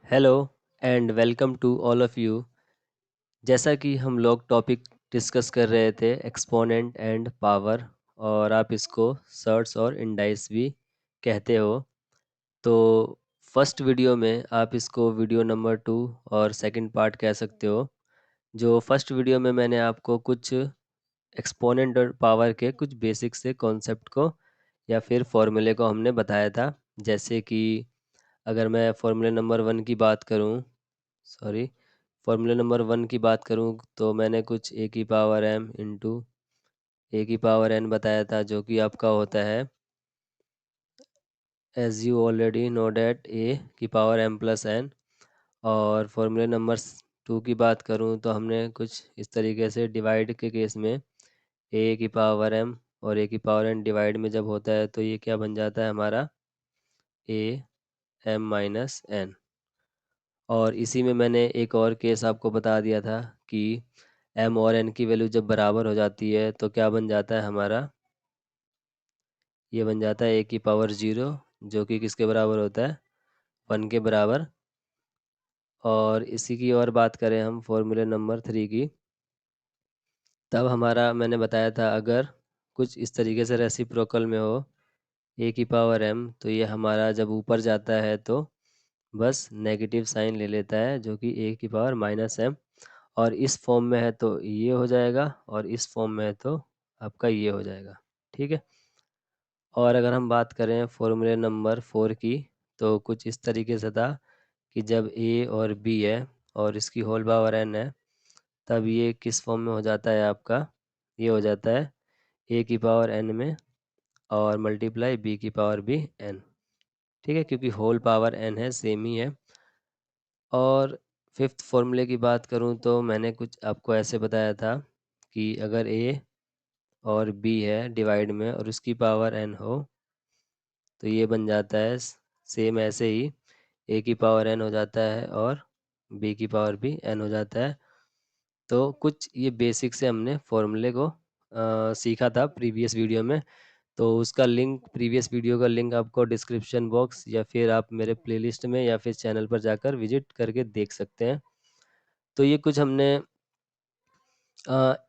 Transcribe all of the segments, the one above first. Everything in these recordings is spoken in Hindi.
Hello and welcome to all of you. जैसा कि हम लोग टॉपिक डिस्कस कर रहे थे एक्सपोनेंट एंड पावर, और आप इसको सर्ट्स और इंडाइस भी कहते हो। तो फर्स्ट वीडियो में आप इसको वीडियो नंबर 2 और सेकंड पार्ट कह सकते हो। जो फर्स्ट वीडियो में मैंने आपको कुछ एक्सपोनेंट और पावर के कुछ बेसिक से कॉन्सेप्ट को या फिर फॉर्मूले को हमने बताया था। जैसे कि अगर मैं फॉर्मूले नंबर 1 की बात करूं, सॉरी, फॉर्मूले नंबर 1 की बात करूं तो मैंने कुछ ए की पावर एम इंटू ए की पावर एन बताया था, जो कि आपका होता है as you already know that a की पावर एम प्लस एन। और फॉर्मूले नंबर 2 की बात करूं तो हमने कुछ इस तरीके से डिवाइड के केस में ए की पावर एम और ए की पावर एन डिवाइड में जब होता है तो ये क्या बन जाता है हमारा ए एम माइनस एन। और इसी में मैंने एक और केस आपको बता दिया था कि एम और एन की वैल्यू जब बराबर हो जाती है तो क्या बन जाता है हमारा, ये बन जाता है ए की पावर 0, जो कि किसके बराबर होता है, 1 के बराबर। और इसी की और बात करें हम फॉर्मूले नंबर 3 की, तब हमारा मैंने बताया था अगर कुछ इस तरीके से रेसिप्रोकल में हो ए की पावर एम, तो ये हमारा जब ऊपर जाता है तो बस नेगेटिव साइन ले लेता है, जो कि ए की पावर माइनस एम। और इस फॉर्म में है तो ये हो जाएगा, और इस फॉर्म में है तो आपका ये हो जाएगा। ठीक है। और अगर हम बात करें फॉर्मूले नंबर 4 की, तो कुछ इस तरीके से था कि जब ए और बी है और इसकी होल पावर एन है, तब ये किस फॉर्म में हो जाता है आपका, ये हो जाता है ए की पावर एन में और मल्टीप्लाई बी की पावर भी एन। ठीक है, क्योंकि होल पावर एन है, सेम ही है। और फिफ्थ फॉर्मूले की बात करूं तो मैंने कुछ आपको ऐसे बताया था कि अगर ए और बी है डिवाइड में और उसकी पावर एन हो, तो ये बन जाता है सेम ऐसे ही ए की पावर एन हो जाता है और बी की पावर भी एन हो जाता है। तो कुछ ये बेसिक से हमने फॉर्मूले को सीखा था प्रीवियस वीडियो में। तो उसका लिंक, प्रीवियस वीडियो का लिंक आपको डिस्क्रिप्शन बॉक्स या फिर आप मेरे प्लेलिस्ट में या फिर चैनल पर जाकर विजिट करके देख सकते हैं। तो ये कुछ हमने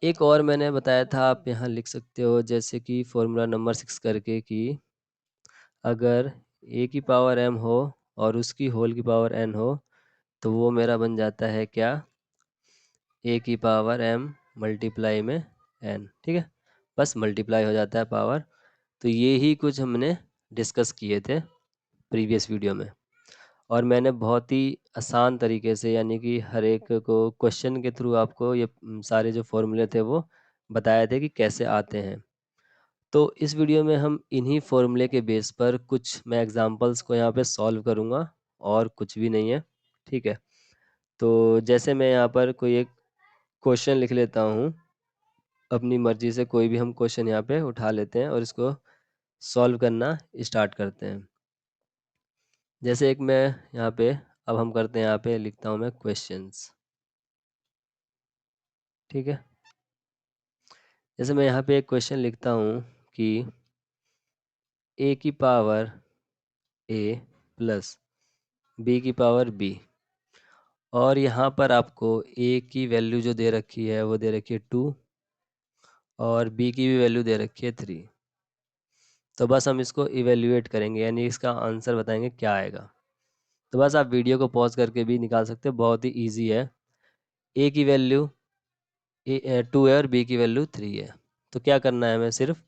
एक और मैंने बताया था, आप यहाँ लिख सकते हो, जैसे कि फॉर्मूला नंबर 6 करके कि अगर ए की पावर एम हो और उसकी होल की पावर एन हो, तो वो मेरा बन जाता है क्या, ए की पावर एम मल्टीप्लाई में एन। ठीक है, बस मल्टीप्लाई हो जाता है पावर। तो ये ही कुछ हमने डिस्कस किए थे प्रीवियस वीडियो में, और मैंने बहुत ही आसान तरीके से, यानी कि हर एक को क्वेश्चन के थ्रू आपको ये सारे जो फॉर्मूले थे वो बताए थे कि कैसे आते हैं। तो इस वीडियो में हम इन्हीं फॉर्मूले के बेस पर कुछ मैं एग्जांपल्स को यहाँ पे सॉल्व करूँगा, और कुछ भी नहीं है। ठीक है, तो जैसे मैं यहाँ पर कोई एक क्वेश्चन लिख लेता हूँ, अपनी मर्जी से कोई भी हम क्वेश्चन यहाँ पे उठा लेते हैं और इसको सॉल्व करना स्टार्ट करते हैं। जैसे एक मैं यहाँ पे, अब हम करते हैं, यहाँ पे लिखता हूँ मैं क्वेश्चंस। ठीक है, जैसे मैं यहाँ पे एक क्वेश्चन लिखता हूँ कि ए की पावर ए प्लस बी की पावर बी, और यहाँ पर आपको ए की वैल्यू जो दे रखी है वो दे रखी है 2, और बी की भी वैल्यू दे रखी है 3। तो बस हम इसको इवेल्युएट करेंगे, यानी इसका आंसर बताएंगे क्या आएगा। तो बस आप वीडियो को पॉज करके भी निकाल सकते हो, बहुत ही ईजी है। ए की वैल्यू 2 है और बी की वैल्यू 3 है, तो क्या करना है, हमें सिर्फ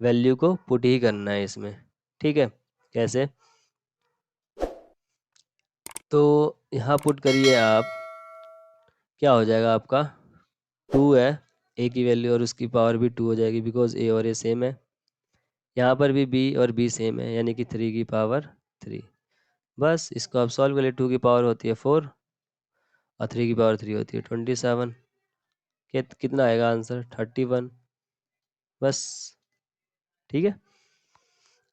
वैल्यू को पुट ही करना है इसमें। ठीक है, कैसे, तो यहाँ पुट करिए आप, क्या हो जाएगा आपका, 2 है, ए की वैल्यू और उसकी पावर भी 2 हो जाएगी, बिकॉज ए और ए सेम है। यहाँ पर भी बी और बी सेम है, यानी कि 3 की पावर 3। बस इसको आप सॉल्व कर लिए, 2 की पावर होती है 4 और 3 की पावर 3 होती है 27। कितना आएगा आंसर, 31। बस, ठीक है।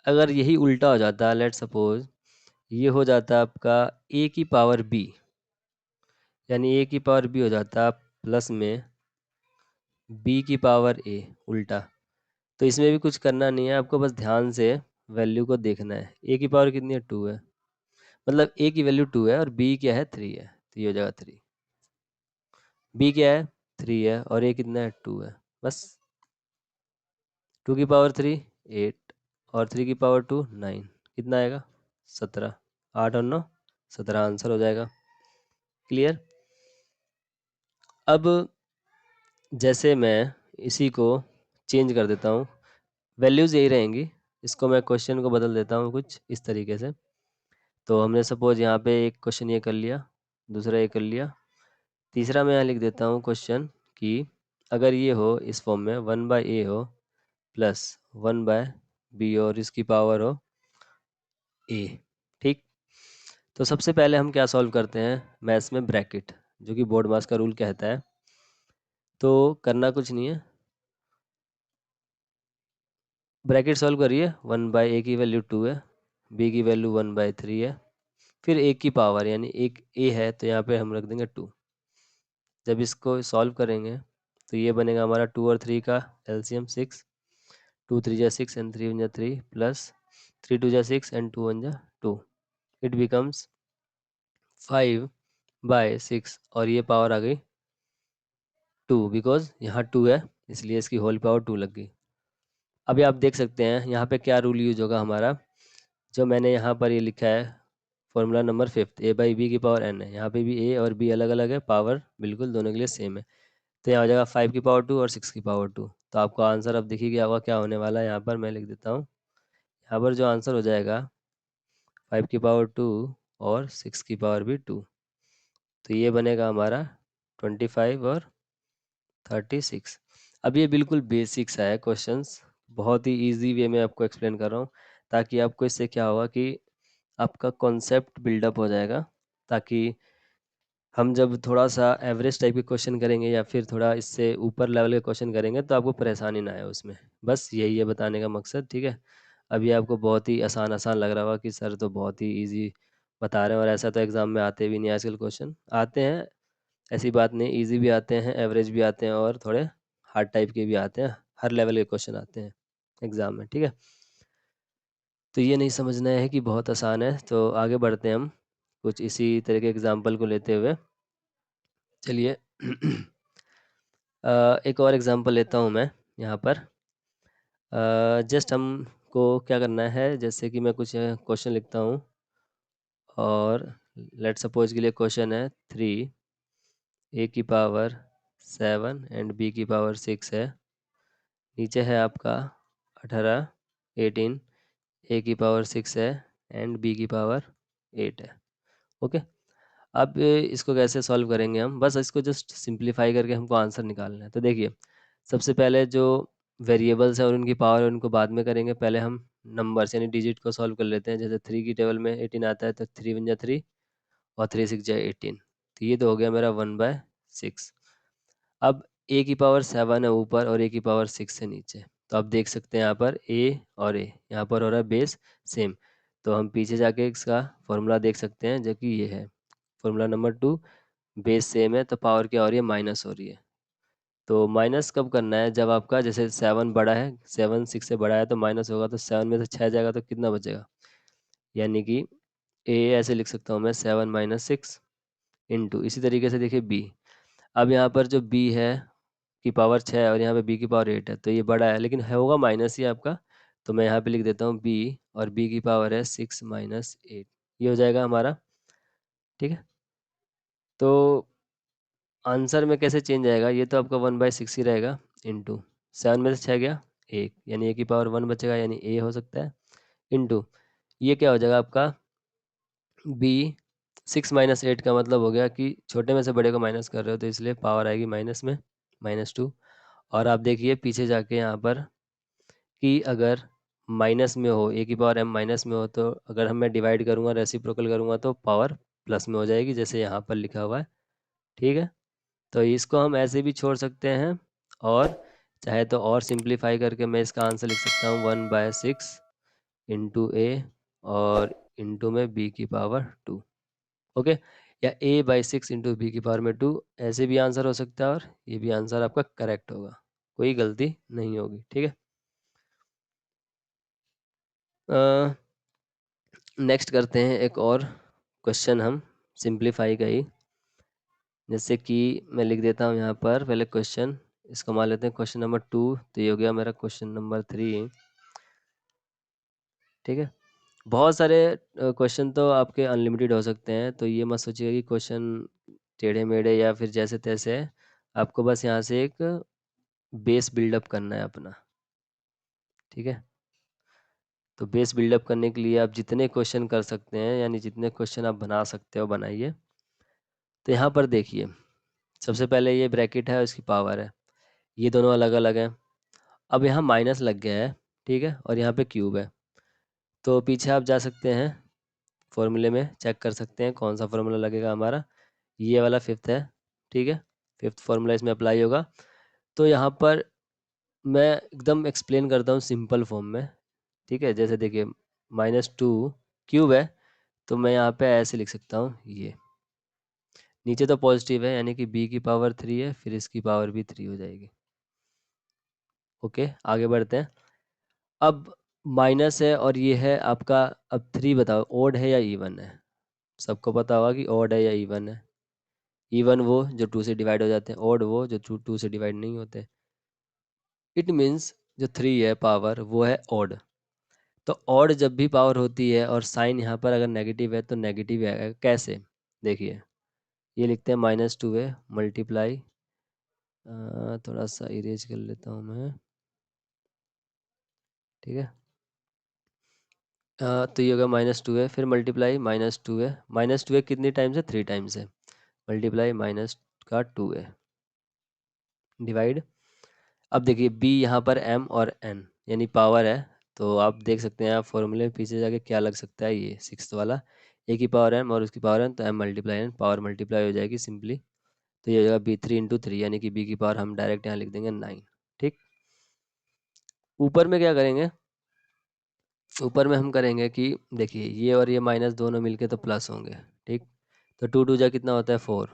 अगर यही उल्टा हो जाता, लेट सपोज ये हो जाता आपका ए की पावर बी, यानी ए की पावर बी हो जाता प्लस में बी की पावर ए, उल्टा। तो इसमें भी कुछ करना नहीं है आपको, बस ध्यान से वैल्यू को देखना है। ए की पावर कितनी है, 2 है, मतलब a की वैल्यू 2 है और b क्या है 3 है, तो ये हो जाएगा 3। b क्या है 3 है और a कितना है 2 है, बस। 2 की पावर 3 8 और 3 की पावर 2 9, कितना आएगा 17। 8 और 9 17 आंसर हो जाएगा। क्लियर। अब जैसे मैं इसी को चेंज कर देता हूँ, वैल्यूज़ यही रहेंगी, इसको मैं क्वेश्चन को बदल देता हूँ कुछ इस तरीके से। तो हमने सपोज यहाँ पे एक क्वेश्चन ये कर लिया, दूसरा ये कर लिया, तीसरा मैं यहाँ लिख देता हूँ क्वेश्चन कि अगर ये हो इस फॉर्म में 1/a हो प्लस 1/b और इसकी पावर हो a। ठीक। तो सबसे पहले हम क्या सॉल्व करते हैं मैथ्स में, ब्रैकेट, जो कि बोर्ड मास का रूल कहता है। तो करना कुछ नहीं है, ब्रैकेट सॉल्व करिए। 1/a की वैल्यू 2 है, b की वैल्यू 1/3 है, फिर a की पावर यानी एक a है तो यहाँ पे हम रख देंगे 2। जब इसको सॉल्व करेंगे तो ये बनेगा हमारा 2 और 3 का एलसीएम 6, 2 3 जा 6 एंड 3 1 जा 3 प्लस 3 2 जा 6 एंड 2 1 जा 2। इट बिकम्स 5/6 और ये पावर आ गई 2, बिकॉज यहाँ 2 है इसलिए इसकी होल पावर 2 लग गई। अभी आप देख सकते हैं यहाँ पे क्या रूल यूज होगा हमारा, जो मैंने यहाँ पर ये लिखा है फॉर्मूला नंबर 5, a/b की पावर n है। यहाँ पे भी a और b अलग अलग है, पावर बिल्कुल दोनों के लिए सेम है। तो यहाँ हो जाएगा 5 की पावर 2 और 6 की पावर 2। तो आपको आंसर अब देखिए क्या होगा, क्या होने वाला है। यहाँ पर मैं लिख देता हूँ, यहाँ पर जो आंसर हो जाएगा 5 की पावर 2 और 6 की पावर भी 2, तो ये बनेगा हमारा 25 और 36। अब ये बिल्कुल बेसिक्स है क्वेश्चंस, बहुत ही इजी वे में आपको एक्सप्लेन कर रहा हूँ, ताकि आपको इससे क्या होगा कि आपका कॉन्सेप्ट बिल्डअप हो जाएगा, ताकि हम जब थोड़ा सा एवरेज टाइप के क्वेश्चन करेंगे या फिर थोड़ा इससे ऊपर लेवल के क्वेश्चन करेंगे तो आपको परेशानी ना आए उसमें। बस यही है बताने का मकसद, ठीक है। अभी आपको बहुत ही आसान आसान लग रहा होगा कि सर तो बहुत ही इजी बता रहे हैं, और ऐसा तो एग्ज़ाम में आते भी नहीं आजकल। क्वेश्चन आते हैं, ऐसी बात नहीं, इजी भी आते हैं, एवरेज भी आते हैं और थोड़े हार्ड टाइप के भी आते हैं, हर लेवल के क्वेश्चन आते हैं एग्ज़ाम में, ठीक है। तो ये नहीं समझना है कि बहुत आसान है। तो आगे बढ़ते हैं हम कुछ इसी तरह के एग्जाम्पल को लेते हुए। चलिए एक और एग्जांपल लेता हूँ मैं यहाँ पर। जस्ट हमको क्या करना है, जैसे कि मैं कुछ क्वेश्चन लिखता हूँ और लेट सपोज के लिए क्वेश्चन है 3 a की पावर 7 एंड b की पावर 6 है। नीचे है आपका 18 18 a की पावर 6 है एंड b की पावर 8 है। ओके। अब इसको कैसे सॉल्व करेंगे हम, बस इसको जस्ट सिंप्लीफाई करके हमको आंसर निकालना है। तो देखिए, सबसे पहले जो वेरिएबल्स हैं और उनकी पावर है उनको बाद में करेंगे, पहले हम नंबर्स यानी डिजिट को सॉल्व कर लेते हैं। जैसे 3 की टेबल में 18 आता है तो 3 1 जा 3 और 3 6 जा 18, तो ये तो हो गया मेरा 1/6। अब a की पावर 7 है ऊपर और a की पावर 6 है नीचे, तो आप देख सकते हैं यहाँ पर a और a यहाँ पर हो रहा है बेस सेम। तो हम पीछे जाके इसका फॉर्मूला देख सकते हैं, जो कि ये है फॉर्मूला नंबर 2, बेस सेम है तो पावर क्या हो रही है, माइनस हो रही है। तो माइनस कब करना है, जब आपका जैसे 7 बड़ा है, 7 6 से बड़ा है तो माइनस होगा, तो 7 में से 6 जाएगा तो कितना बचेगा, यानी कि ए ऐसे लिख सकता हूँ मैं 7 - 6 इंटू, इसी तरीके से देखिए बी। अब यहाँ पर जो बी है की पावर 6 है और यहाँ पे बी की पावर 8 है, तो ये बड़ा है लेकिन है होगा माइनस ही आपका। तो मैं यहाँ पे लिख देता हूँ बी, और बी की पावर है 6 - 8, ये हो जाएगा हमारा, ठीक है। तो आंसर में कैसे चेंज आएगा, ये तो आपका 1/6 ही रहेगा इंटू 7 में से 6 गया 1, यानी ए की पावर 1 बचेगा, यानी ए हो सकता है, इंटू ये क्या हो जाएगा आपका बी। 6 - 8 का मतलब हो गया कि छोटे में से बड़े को माइनस कर रहे हो तो इसलिए पावर आएगी माइनस में, -2। और आप देखिए पीछे जाके यहाँ पर कि अगर माइनस में हो, ए की पावर m माइनस में हो, तो अगर हम मैं डिवाइड करूँगा रेसिप्रोकल करूँगा तो पावर प्लस में हो जाएगी, जैसे यहाँ पर लिखा हुआ है, ठीक है। तो इसको हम ऐसे भी छोड़ सकते हैं, और चाहे तो और सिंप्लीफाई करके मैं इसका आंसर लिख सकता हूँ 1/6 इंटू ए और इंटू में बी की पावर 2। ओके, या a/6 इंटू बी की पावर में 2, ऐसे भी आंसर हो सकता है और ये भी आंसर आपका करेक्ट होगा, कोई गलती नहीं होगी, ठीक है। नेक्स्ट करते हैं एक और क्वेश्चन हम सिंप्लीफाई का ही, जैसे कि मैं लिख देता हूँ यहाँ पर पहले क्वेश्चन, इसको मान लेते हैं क्वेश्चन नंबर 2, तो ये हो गया मेरा क्वेश्चन नंबर 3। ठीक है, बहुत सारे क्वेश्चन तो आपके अनलिमिटेड हो सकते हैं, तो ये मत सोचिएगा कि क्वेश्चन टेढ़े मेढ़े या फिर जैसे तैसे है। आपको बस यहाँ से एक बेस बिल्डअप करना है अपना। ठीक है, तो बेस बिल्डअप करने के लिए आप जितने क्वेश्चन कर सकते हैं, यानी जितने क्वेश्चन आप बना सकते हो बनाइए। तो यहाँ पर देखिए, सबसे पहले ये ब्रैकेट है, उसकी पावर है, ये दोनों अलग अलग हैं। अब यहाँ माइनस लग गया है, ठीक है, और यहाँ पे क्यूब है। तो पीछे आप जा सकते हैं, फॉर्मूले में चेक कर सकते हैं कौन सा फॉर्मूला लगेगा हमारा। ये वाला फिफ्थ है, ठीक है, फिफ्थ फॉर्मूला इसमें अप्लाई होगा। तो यहाँ पर मैं एकदम एक्सप्लेन करता हूँ सिंपल फॉर्म में। ठीक है, जैसे देखिए -2 क्यूब है, तो मैं यहाँ पे ऐसे लिख सकता हूँ, ये नीचे तो पॉजिटिव है यानी कि b की पावर 3 है, फिर इसकी पावर भी 3 हो जाएगी। ओके, आगे बढ़ते हैं। अब माइनस है और ये है आपका, अब 3 बताओ ओड है या इवन है? सबको पता होगा कि ओड है या इवन है। इवन वो जो 2 से डिवाइड हो जाते हैं, ओड वो जो 2 से डिवाइड नहीं होते। इट मीन्स जो 3 है पावर, वो है ओड। तो ऑड जब भी पावर होती है और साइन यहाँ पर अगर नेगेटिव है तो नेगेटिव आएगा। कैसे? देखिए, ये लिखते हैं -2 है मल्टीप्लाई, थोड़ा सा इरेज कर लेता हूँ मैं। ठीक है, तो ये होगा -2 है, फिर मल्टीप्लाई -2 है, -2 है कितनी टाइम्स है? 3 टाइम्स है, मल्टीप्लाई माइनस का 2 है, डिवाइड। अब देखिए b यहाँ पर m और n यानी पावर है, तो आप देख सकते हैं, आप फॉर्मूले में पीछे जाके क्या लग सकता है, ये सिक्स वाला, a की पावर m और उसकी पावर n, तो m multiply n, power multiply हो जाएगी सिंपली। तो ये हो जाएगा b3 × 3 यानी कि b की पावर हम डायरेक्ट यहाँ लिख देंगे 9। ठीक, ऊपर में क्या करेंगे? ऊपर में हम करेंगे कि देखिए ये और ये माइनस दोनों मिलके तो प्लस होंगे। ठीक, तो 2 2 कितना होता है? 4,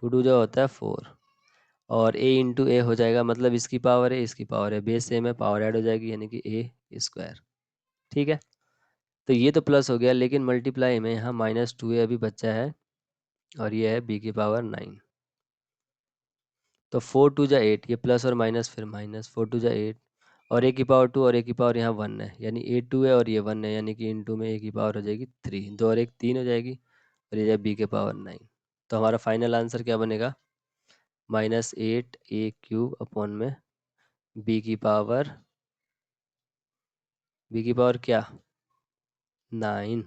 2 2 होता है 4, और a × a हो जाएगा, मतलब इसकी पावर है इसकी पावर है, बेस सेम है, पावर ऐड हो जाएगी यानी कि a स्क्वायर। ठीक है, तो ये तो प्लस हो गया, लेकिन मल्टीप्लाई में यहाँ -2a अभी बचा है, और ये है b की पावर 9। तो 4 2 8, ये प्लस और माइनस फिर माइनस, 4 2 8, और a की पावर 2 और a की पावर यहाँ 1 है, यानी a2 है और ये 1 है, यानी कि इनटू में a की पावर हो जाएगी 3, 2 और 1 3 हो जाएगी, और ये b की पावर 9। तो हमारा फाइनल आंसर क्या बनेगा? -8a³ अपॉन में b की पावर, क्या? 9।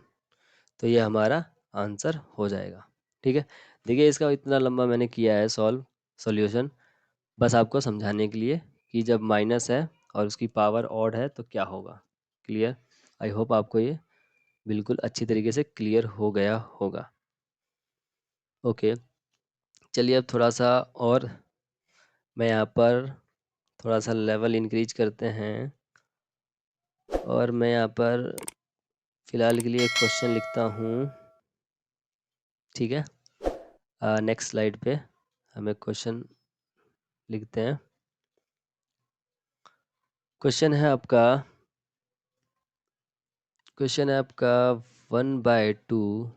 तो ये हमारा आंसर हो जाएगा। ठीक है, देखिए इसका इतना लंबा मैंने किया है सॉल्यूशन, बस आपको समझाने के लिए कि जब माइनस है और उसकी पावर ऑड है तो क्या होगा। क्लियर? आई होप आपको ये बिल्कुल अच्छी तरीके से क्लियर हो गया होगा। ओके, चलिए अब थोड़ा सा और मैं यहाँ पर थोड़ा सा लेवल इंक्रीज करते हैं, और मैं यहाँ पर फ़िलहाल के लिए एक क्वेश्चन लिखता हूँ। ठीक है, नेक्स्ट स्लाइड पे हम एक क्वेश्चन लिखते हैं। क्वेश्चन है आपका 1/2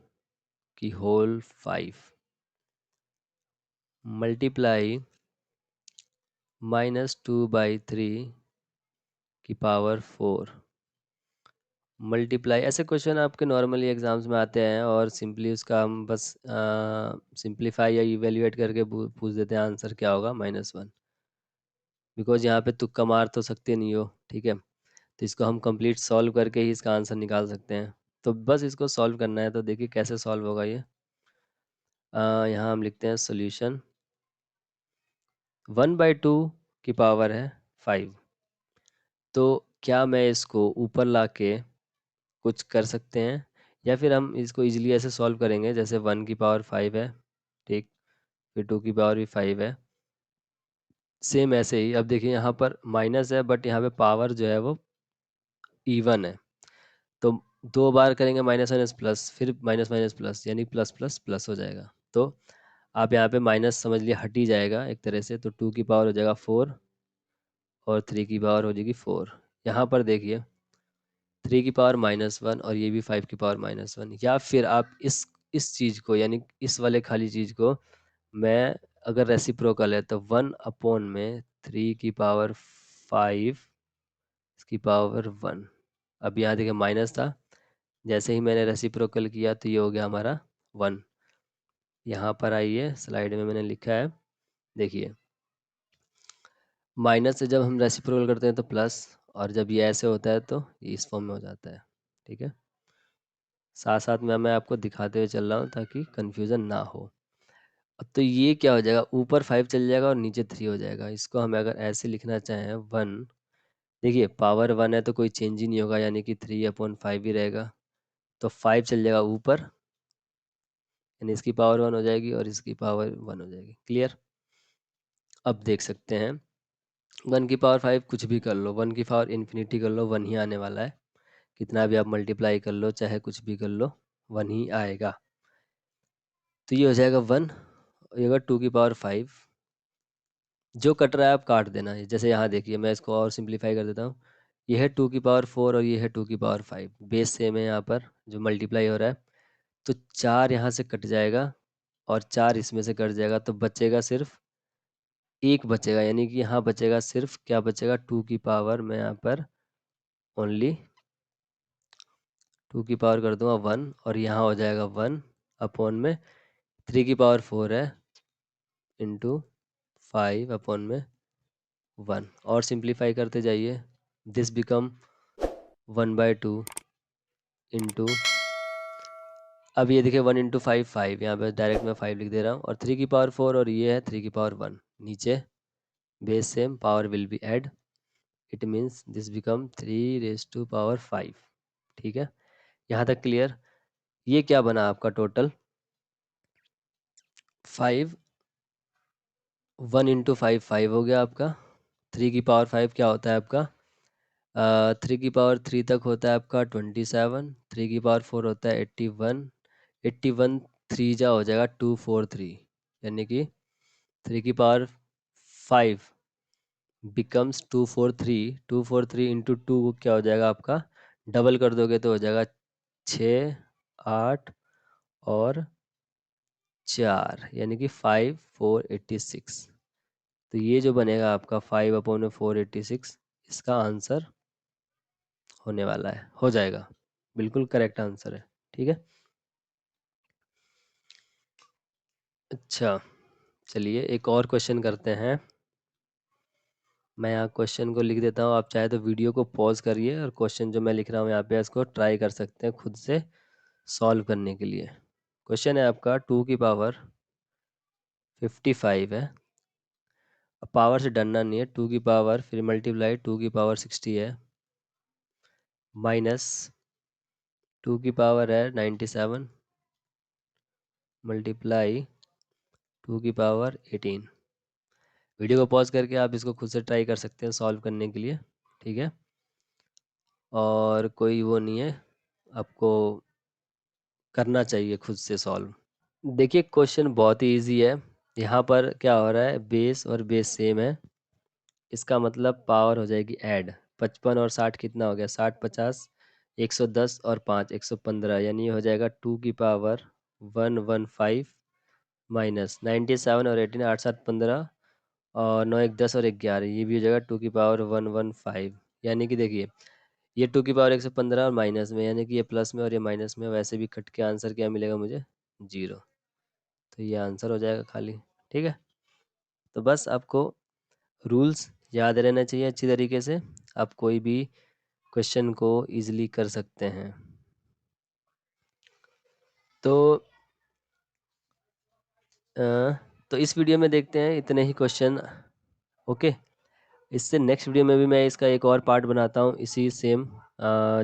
की होल 5 मल्टीप्लाई -2/3 की पावर 4 मल्टीप्लाई। ऐसे क्वेश्चन आपके नॉर्मली एग्जाम्स में आते हैं, और सिंपली उसका हम बस सिंप्लीफाई या इवेल्युएट करके पूछ देते हैं आंसर क्या होगा, -1, बिकॉज यहाँ पे तुक्का मार तो सकते नहीं हो। ठीक है, तो इसको हम कंप्लीट सॉल्व करके ही इसका आंसर निकाल सकते हैं। तो बस इसको सॉल्व करना है, तो देखिए कैसे सॉल्व होगा ये। यहाँ हम लिखते हैं सोल्यूशन, 1/2 की पावर है 5, तो क्या मैं इसको ऊपर लाके कुछ कर सकते हैं, या फिर हम इसको इजीली ऐसे सॉल्व करेंगे जैसे 1 की पावर 5 है, ठीक, फिर 2 की पावर भी 5 है, सेम ऐसे ही। अब देखिए यहाँ पर माइनस है, बट यहाँ पे पावर जो है वो इवन है, तो 2 बार करेंगे माइनस माइनस प्लस, फिर माइनस माइनस प्लस, यानी प्लस प्लस प्लस हो जाएगा। तो आप यहाँ पे माइनस समझ लिए हट ही जाएगा एक तरह से, तो 2 की पावर हो जाएगा 4, और 3 की पावर हो जाएगी 4। यहाँ पर देखिए 3 की पावर -1 और ये भी 5 की पावर -1। या फिर आप इस चीज़ को यानी इस वाले खाली चीज़ को मैं अगर रेसिप्रोकल है तो 1 में 3 की पावर 5 इसकी पावर 1। अब यहाँ देखिए माइनस था, जैसे ही मैंने रेसिप्रोकल किया तो ये हो गया हमारा 1। यहाँ पर आइए, स्लाइड में मैंने लिखा है, देखिए माइनस से जब हम रेसिप्रोकल करते हैं तो प्लस, और जब ये ऐसे होता है तो ये इस फॉर्म में हो जाता है। ठीक है, साथ साथ में मैं आपको दिखाते हुए चल रहा हूँ ताकि कंफ्यूजन ना हो। तो ये क्या हो जाएगा, ऊपर 5 चल जाएगा और नीचे 3 हो जाएगा। इसको हम अगर ऐसे लिखना चाहें 1, देखिए पावर 1 है तो कोई चेंज ही नहीं होगा, यानी कि 3/5 ही रहेगा। तो 5 चल जाएगा ऊपर, यानी इसकी पावर 1 हो जाएगी और इसकी पावर 1 हो जाएगी। क्लियर? अब देख सकते हैं 1 की पावर 5 कुछ भी कर लो, 1 की पावर इन्फिनिटी कर लो, 1 ही आने वाला है। कितना भी आप मल्टीप्लाई कर लो, चाहे कुछ भी कर लो, 1 ही आएगा। तो ये हो जाएगा 1, ये होगा 2 की पावर 5। जो कट रहा है आप काट देना है। जैसे यहाँ देखिए, मैं इसको और सिंप्लीफाई कर देता हूँ। ये है 2 की पावर 4 और ये है 2 की पावर 5। बेस सेम है यहाँ पर जो मल्टीप्लाई हो रहा है। तो 4 यहाँ से कट जाएगा और 4 इसमें से कट जाएगा, तो बचेगा सिर्फ एक बचेगा, यानी कि यहाँ बचेगा सिर्फ क्या बचेगा, 2 की पावर मैं यहाँ पर ओनली 2 की पावर कर दूंगा 1 और यहाँ हो जाएगा 1 में 3 की पावर 4 है इंटू 5 में 1, और सिंप्लीफाई करते जाइए। दिस बिकम 1/2 इंटू, अब ये देखिए 1 इंटू 5 5, यहाँ पे डायरेक्ट मैं 5 लिख दे रहा हूँ, और 3 की पावर 4 और ये है 3 की पावर 1। नीचे base same, power will be add, it means this become 3 raised to power 5। ठीक है, यहाँ तक क्लियर? ये क्या बना आपका टोटल 5, 1 इंटू 5 5 हो गया आपका। 3 की पावर 5 क्या होता है आपका, 3 की पावर 3 तक होता है आपका 27, 3 की पावर 4 होता है 81, 81 3 जा हो जाएगा 243, यानी कि 3 की पावर 5 बिकम्स 243। 243 इंटू 2 क्या हो जाएगा आपका, डबल कर दोगे तो हो जाएगा 6 8 और 4, यानी कि 5486। तो ये जो बनेगा आपका 5/486, इसका आंसर होने वाला है, हो जाएगा, बिल्कुल करेक्ट आंसर है। ठीक है, अच्छा चलिए एक और क्वेश्चन करते हैं। मैं यहाँ क्वेश्चन को लिख देता हूँ, आप चाहे तो वीडियो को पॉज करिए और क्वेश्चन जो मैं लिख रहा हूँ यहाँ पे इसको ट्राई कर सकते हैं खुद से सॉल्व करने के लिए। क्वेश्चन है आपका 2 की पावर 55 है, अब पावर से डरना नहीं है, 2 की पावर फिर मल्टीप्लाई 2 की पावर 60 है, माइनस 2 की पावर है 97 मल्टीप्लाई 2 की पावर 18। वीडियो को पॉज करके आप इसको खुद से ट्राई कर सकते हैं सॉल्व करने के लिए। ठीक है, और कोई वो नहीं है, आपको करना चाहिए खुद से सॉल्व। देखिए क्वेश्चन बहुत ही इजी है। यहाँ पर क्या हो रहा है, बेस और बेस सेम है, इसका मतलब पावर हो जाएगी ऐड। 55 और 60 कितना हो गया, 60 50 110 और 5 115, यानी ये हो जाएगा 2 की पावर 115 माइनस 97 और 18 8 7 15 और 9 1 10 और 11, ये भी हो जाएगा 2 की पावर 115। यानी कि देखिए ये 2 की पावर 115 और माइनस में, यानी कि ये प्लस में और ये माइनस में, वैसे भी कट के आंसर क्या मिलेगा मुझे, 0। तो ये आंसर हो जाएगा खाली। ठीक है, तो बस आपको रूल्स याद रहना चाहिए अच्छी तरीके से, आप कोई भी क्वेश्चन को इजीली कर सकते हैं। तो अ, तो इस वीडियो में देखते हैं इतने ही क्वेश्चन। ओके, इससे नेक्स्ट वीडियो में भी मैं इसका एक और पार्ट बनाता हूँ, इसी सेम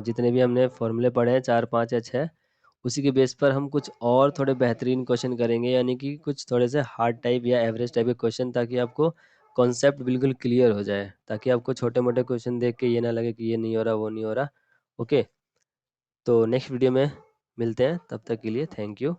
जितने भी हमने फॉर्मूले पढ़े हैं 4 5 या 6, उसी के बेस पर हम कुछ और थोड़े बेहतरीन क्वेश्चन करेंगे, यानी कि कुछ थोड़े से हार्ड टाइप या एवरेज टाइप के क्वेश्चन, ताकि आपको कॉन्सेप्ट बिल्कुल क्लियर हो जाए, ताकि आपको छोटे मोटे क्वेश्चन देख के ये ना लगे कि ये नहीं हो रहा वो नहीं हो रहा। ओके, तो नेक्स्ट वीडियो में मिलते हैं, तब तक के लिए थैंक यू।